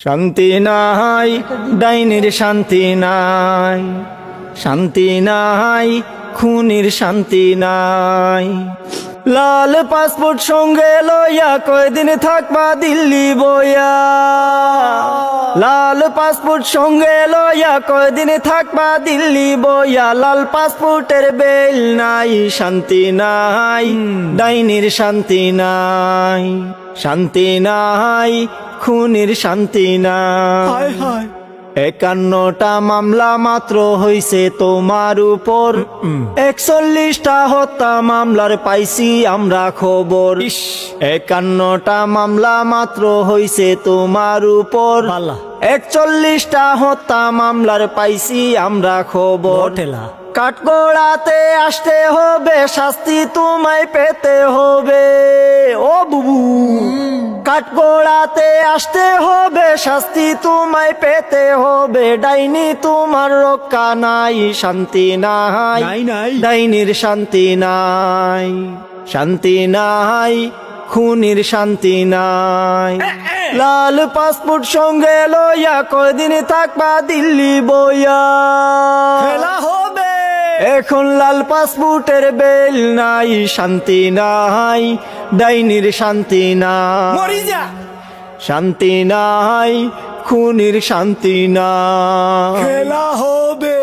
শান্তি নাই, ডাইনির শান্তি নাই, শান্তি নাই, খুনির শান্তি নাই। লাল পাসপোর্ট সঙ্গে লইয়া কয়দিন থাকবা দিল্লি বইয়া, লাল পাসপোর্ট সঙ্গে লইয়া কয়দিন থাকবা দিল্লি বইয়া। লাল পাসপোর্টের বেল নাই, শান্তি নাই, ডাইনির শান্তি নাই, শান্তি নাই, খুনির শান্তি নাই। 51টা মামলা মাত্র হইছে তোমার উপর, 41টা হত্যা মামলার পাইছি আমরা খবর। 51টা মামলা মাত্র হইছে তোমার উপর, 41টা হত্যা মামলার পাইছি আমরা খবর। কাঠগড়াতে আসতে হবে, শাস্তি তোমায় পেতে হবে। ও বুবু, কাঠগড়াতে আসতে হবে, শাস্তি তোমায় পেতে হবে। ডাইনি তোমার রক্ষা নাই, শান্তি নাই, ডাইনির শান্তি নাই, শান্তি নাই, খুনির শান্তি নাই। লাল পাসপোর্ট সঙ্গে লইয়া কয়দিন থাকবা দিল্লি বইয়া, খেলা হবে এখন। লাল পাসপোর্টের বেল নাই, শান্তি নাই, ডাইনির শান্তি নাই, শান্তি নাই, খুনির শান্তি নাই। খেলা হবে